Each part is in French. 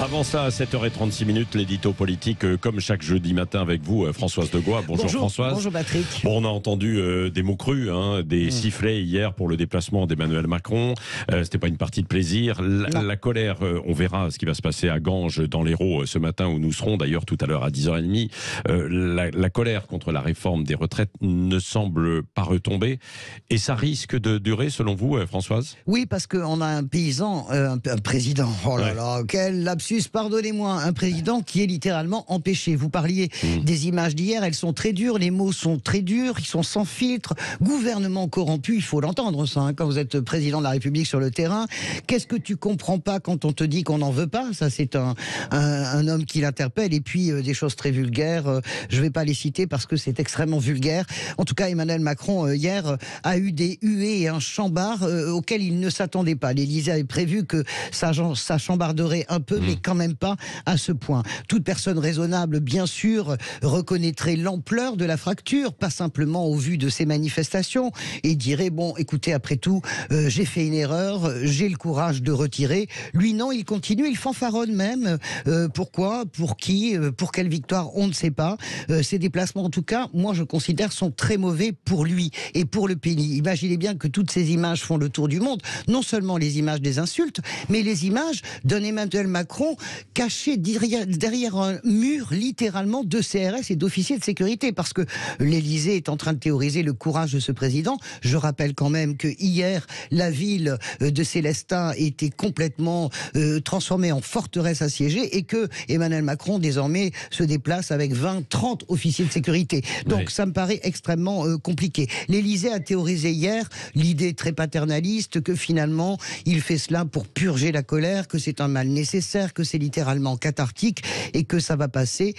Avant ça, à 7h36, l'édito politique, comme chaque jeudi matin avec vous, Françoise Degois. Bonjour Françoise. Bonjour Patrick. Bon, on a entendu des mots crus, des sifflets hier pour le déplacement d'Emmanuel Macron. C'était pas une partie de plaisir. La colère, on verra ce qui va se passer à Ganges, dans l'Hérault, ce matin où nous serons, d'ailleurs tout à l'heure à 10h30. La colère contre la réforme des retraites ne semble pas retomber. Et ça risque de durer, selon vous, Françoise ? Oui, parce qu'on a un paysan, un président. Oh là là, quel lapsus, pardonnez-moi. Un président qui est littéralement empêché. Vous parliez des images d'hier, elles sont très dures, les mots sont très durs, ils sont sans filtre. Gouvernement corrompu, il faut l'entendre ça, quand vous êtes président de la République sur le terrain. Qu'est-ce que tu comprends pas quand on te dit qu'on n'en veut pas ? Ça, c'est un homme qui l'interpelle. Et puis, des choses très vulgaires, je vais pas les citer parce que c'est extrêmement vulgaire. En tout cas, Emmanuel Macron, hier, a eu des huées et un chambard auquel il ne s'attendait pas. L'Élysée avait prévu que ça chambarderait un peu, mais quand même pas à ce point. Toute personne raisonnable, bien sûr, reconnaîtrait l'ampleur de la fracture, pas simplement au vu de ces manifestations, et dirait, bon, écoutez, après tout, j'ai fait une erreur, j'ai le courage de retirer. Lui, non, il continue, il fanfaronne même. Pourquoi ? Pour qui ? Pour quelle victoire ? On ne sait pas. Ces déplacements, en tout cas, moi, je considère, sont très mauvais pour lui et pour le pays. Imaginez bien que toutes ces images font le tour du monde. Non seulement les images des insultes, mais les images d'un Emmanuel Macron caché derrière un mur, littéralement, de CRS et d'officiers de sécurité. Parce que l'Élysée est en train de théoriser le courage de ce président. Je rappelle quand même que hier, la ville de Célestat était complètement transformée en forteresse assiégée et que Emmanuel Macron, désormais, se déplace avec 20-30 officiers de sécurité. Donc, ça me paraît extrêmement compliqué. L'Élysée a théorisé hier l'idée très paternaliste que finalement, il fait cela pour purger la colère, que c'est un mal nécessaire, que c'est littéralement cathartique et que ça va passer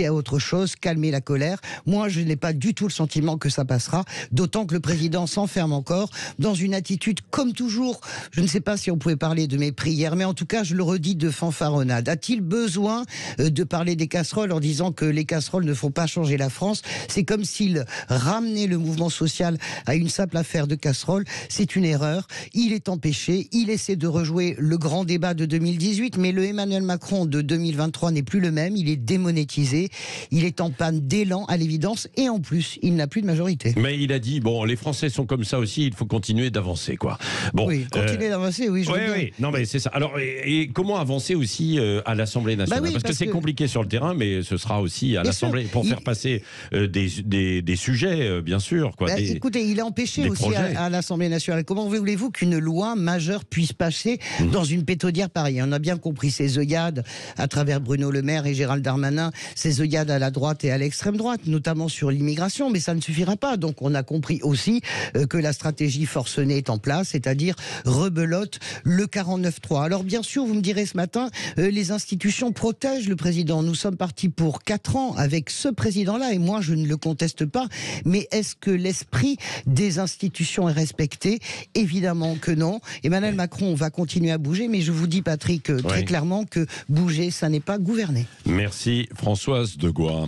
à autre chose, calmer la colère. Moi, je n'ai pas du tout le sentiment que ça passera, d'autant que le président s'enferme encore dans une attitude, comme toujours, je ne sais pas si on pouvait parler de mépris hier, mais en tout cas, je le redis, de fanfaronnade. A-t-il besoin de parler des casseroles en disant que les casseroles ne font pas changer la France ? C'est comme s'il ramenait le mouvement social à une simple affaire de casseroles. C'est une erreur. Il est empêché. Il essaie de rejouer le grand débat de 2018, mais le Emmanuel Macron de 2023 n'est plus le même. Il est démonétisé. Il est en panne d'élan, à l'évidence, et en plus, il n'a plus de majorité. Mais il a dit, bon, les Français sont comme ça aussi, il faut continuer d'avancer, quoi. Bon, oui, continuer d'avancer, oui, je veux bien. Oui, non, mais c'est ça. Alors, et comment avancer aussi à l'Assemblée nationale ? Parce que c'est compliqué sur le terrain, mais ce sera aussi à l'Assemblée pour faire passer des sujets, bien sûr. Quoi, écoutez, il est empêché aussi à l'Assemblée nationale. Comment voulez-vous qu'une loi majeure puisse passer dans une pétaudière pareille ? On a bien compris ces œillades à travers Bruno Le Maire et Gérald Darmanin, ces œillades à la droite et à l'extrême droite, notamment sur l'immigration, mais ça ne suffira pas. Donc on a compris aussi que la stratégie forcenée est en place, c'est-à-dire rebelote le 49-3. Alors bien sûr, vous me direz ce matin, les institutions protègent le président. Nous sommes partis pour 4 ans avec ce président-là, et moi je ne le conteste pas, mais est-ce que l'esprit des institutions est respecté ? Évidemment que non. Emmanuel Macron va continuer à bouger, mais je vous dis, Patrick, très clairement que bouger, ça n'est pas gouverner. Merci Françoise Degois.